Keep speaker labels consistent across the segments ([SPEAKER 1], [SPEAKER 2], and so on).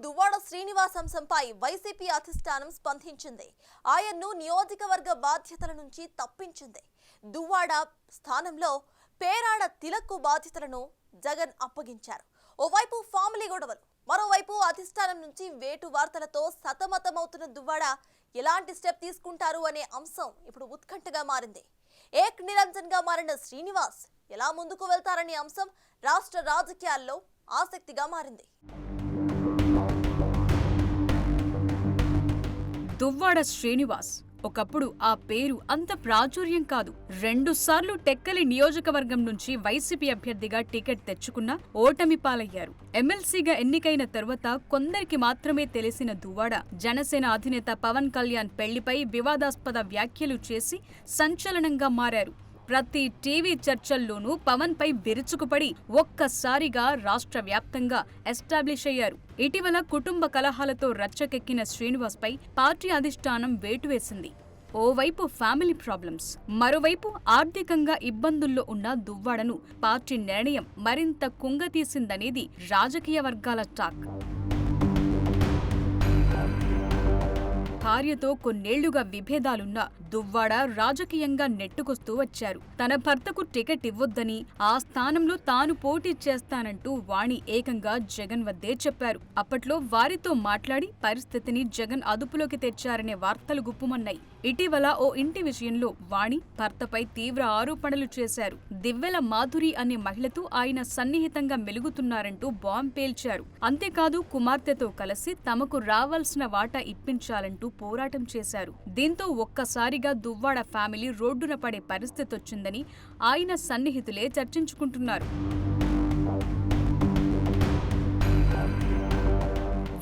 [SPEAKER 1] దువ్వాడ శ్రీనివాస్ అంశంపై వైసీపీ అధిష్టానం స్పందించింది. ఆయన్ను నియోజకవర్గ బాధ్యతల నుంచి తప్పించింది. దువ్వాడ స్థానంలో పేరాడ తిలక్కు బాధ్యతలను జగన్ అప్పగించారు. ఓవైపు ఫ్యామిలీ గొడవలు, మరోవైపు అధిష్టానం నుంచి వేటు వార్తలతో సతమతమవుతున్న దువ్వాడ ఎలాంటి స్టెప్ తీసుకుంటారు అనే అంశం ఇప్పుడు ఉత్కంఠగా మారింది. ఏక్ నిరంజన్ గా మారిన శ్రీనివాస్ ఎలా ముందుకు వెళ్తారనే అంశం రాష్ట్ర రాజకీయాల్లో ఆసక్తిగా మారింది.
[SPEAKER 2] దువ్వాడ శ్రీనివాస్ ఒకప్పుడు ఆ పేరు అంత ప్రాచుర్యం కాదు. 2 సార్లు టెక్కలి నియోజకవర్గం నుంచి వైసీపీ అభ్యర్థిగా టికెట్ తెచ్చుకున్నా ఓటమి పాలయ్యారు. ఎమ్మెల్సీగా ఎన్నికైన తర్వాత కొందరికి మాత్రమే తెలిసిన దువ్వాడ జనసేన అధినేత పవన్ కళ్యాణ్ పెళ్లిపై వివాదాస్పద వ్యాఖ్యలు చేసి సంచలనంగా మారారు. ప్రతి టీవీ చర్చల్లోనూ పవన్ పై విరుచుకుపడి ఒక్కసారిగా రాష్ట్ర వ్యాప్తంగా ఎస్టాబ్లిష్ అయ్యారు. ఇటీవల కుటుంబ కలహాలతో రచ్చకెక్కిన శ్రీనివాస్ పై పార్టీ అధిష్టానం వేటు వేసింది. ఓవైపు ఫ్యామిలీ ప్రాబ్లమ్స్, మరోవైపు ఆర్థికంగా ఇబ్బందుల్లో ఉన్న దువ్వాడను పార్టీ నిర్ణయం మరింత కుంగతీసిందనేది రాజకీయ వర్గాల టాక్. భార్యతో కొన్నేళ్లుగా విభేదాలున్న దువ్వాడ రాజకీయంగా నెట్టుకొస్తూ వచ్చారు. తన భర్తకు టికెట్ ఇవ్వొద్దని, ఆ స్థానంలో తాను పోటీ చేస్తానంటూ వాణి ఏకంగా జగన్ వద్దే చెప్పారు. అప్పట్లో వారితో మాట్లాడి పరిస్థితిని జగన్ అదుపులోకి తెచ్చారనే వార్తలు గుప్పుమన్నాయి. ఇటీవల ఓ ఇంటి విషయంలో వాణి భర్తపై తీవ్ర ఆరోపణలు చేశారు. దివ్వెల మాధురి అనే మహిళతో ఆయన సన్నిహితంగా మెలుగుతున్నారంటూ బాంబ్ పేల్చారు. అంతేకాదు కుమార్తెతో కలిసి తమకు రావాల్సిన వాటా ఇప్పించాలంటూ పోరాటం చేశారు. దీంతో ఒక్కసారిగా దువ్వాడ ఫ్యామిలీ రోడ్డున పడే పరిస్థితొచ్చిందని ఆయన సన్నిహితులే చర్చించుకుంటున్నారు.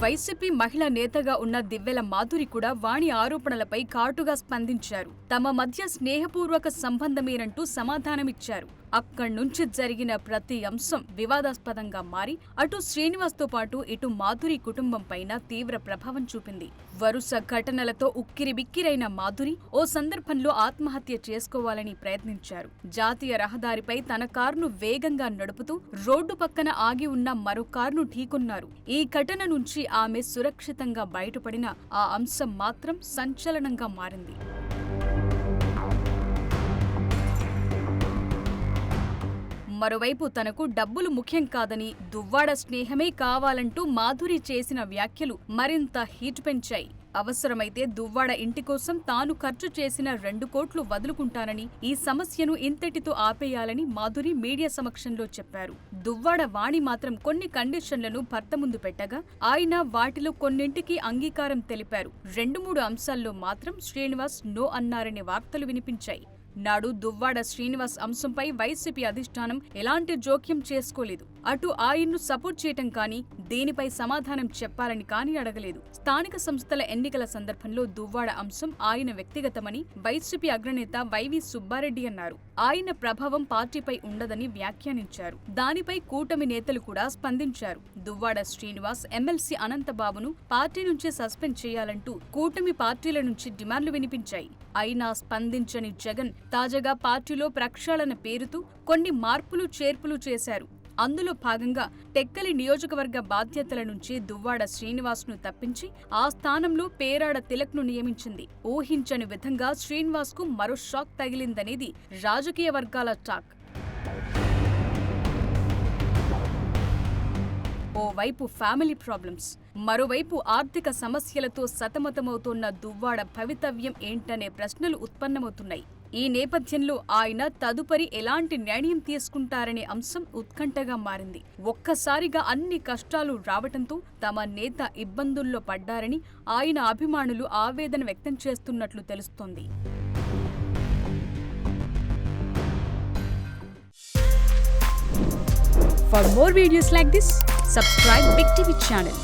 [SPEAKER 2] వైసీపీ మహిళా నేతగా ఉన్న దివ్వెల మాధురి కూడా వాణి ఆరోపణలపై ఘాటుగా స్పందించారు. తమ మధ్య స్నేహపూర్వక సంబంధమేనంటూ సమాధానమిచ్చారు. అక్కడ్నుంచి జరిగిన ప్రతి అంశం వివాదాస్పదంగా మారి అటు శ్రీనివాస్తో పాటు ఇటు మాధురి కుటుంబం పైన తీవ్ర ప్రభావం చూపింది. వరుస ఘటనలతో ఉక్కిరిబిక్కిరైన మాధురి ఓ సందర్భంలో ఆత్మహత్య చేసుకోవాలని ప్రయత్నించారు. జాతీయ రహదారిపై తన కారును వేగంగా నడుపుతూ రోడ్డు పక్కన ఆగి ఉన్న మరో కారును ఢీకొన్నారు. ఈ ఘటన నుంచి ఆమె సురక్షితంగా బయటపడిన ఆ అంశం మాత్రం సంచలనంగా మారింది. మరోవైపు తనకు డబ్బులు ముఖ్యం కాదని, దువ్వాడ స్నేహమే కావాలంటూ మాధురి చేసిన వ్యాఖ్యలు మరింత హీట్ పెంచాయి. అవసరమైతే దువ్వాడ ఇంటి కోసం తాను ఖర్చు చేసిన 2 కోట్లు వదులుకుంటానని, ఈ సమస్యను ఇంతటితో ఆపేయాలని మాధురి మీడియా సమక్షంలో చెప్పారు. దువ్వాడ వాణి మాత్రం కొన్ని కండిషన్లను భర్త ముందు పెట్టగా ఆయన వాటిలో కొన్నింటికి అంగీకారం తెలిపారు. 2-3 అంశాల్లో మాత్రం శ్రీనివాస్ నో అన్నారనే వార్తలు వినిపించాయి. నాడు దువ్వాడ శ్రీనివాస్ అంశంపై వైసీపీ అధిష్టానం ఎలాంటి జోక్యం చేసుకోలేదు. అటు ఆయన్ను సపోర్ట్ చేయటం కానీ, దేనిపై సమాధానం చెప్పాలని కానీ అడగలేదు. స్థానిక సంస్థల ఎన్నికల సందర్భంలో దువ్వాడ అంశం ఆయన వ్యక్తిగతమని వైసీపీ అగ్రనేత వైవి సుబ్బారెడ్డి అన్నారు. ఆయన ప్రభావం పార్టీపై ఉండదని వ్యాఖ్యానించారు. దానిపై కూటమి నేతలు కూడా స్పందించారు. దువ్వాడ శ్రీనివాస్ ఎమ్మెల్సీ అనంతబాబును పార్టీ నుంచి సస్పెండ్ చేయాలంటూ కూటమి పార్టీల నుంచి డిమాండ్లు వినిపించాయి. అయినా స్పందించని జగన్ తాజాగా పార్టీలో ప్రక్షాళన పేరుతో కొన్ని మార్పులు చేర్పులు చేశారు. అందులో భాగంగా టెక్కలి నియోజకవర్గ బాధ్యతల నుంచి దువ్వాడ శ్రీనివాస్ను తప్పించి ఆ స్థానంలో పేరాడ తిలక్ను నియమించింది. ఊహించని విధంగా శ్రీనివాస్కు మరో షాక్ తగిలిందనేది రాజకీయ వర్గాల టాక్. ఓవైపు ఫ్యామిలీ ప్రాబ్లమ్స్, మరోవైపు ఆర్థిక సమస్యలతో సతమతమవుతున్న దువ్వాడ భవితవ్యం ఏంటనే ప్రశ్నలు ఉత్పన్నమవుతున్నాయి. ఈ నేపథ్యంలో ఆయన తదుపరి ఎలాంటి నిర్ణయం తీసుకుంటారనే అంశం ఉత్కంఠగా మారింది. ఒక్కసారిగా అన్ని కష్టాలు రావటంతో తమ నేత ఇబ్బందుల్లో పడ్డారని ఆయన అభిమానులు ఆవేదన వ్యక్తం చేస్తున్నట్లు తెలుస్తోంది. For more videos like this, subscribe Big TV channel.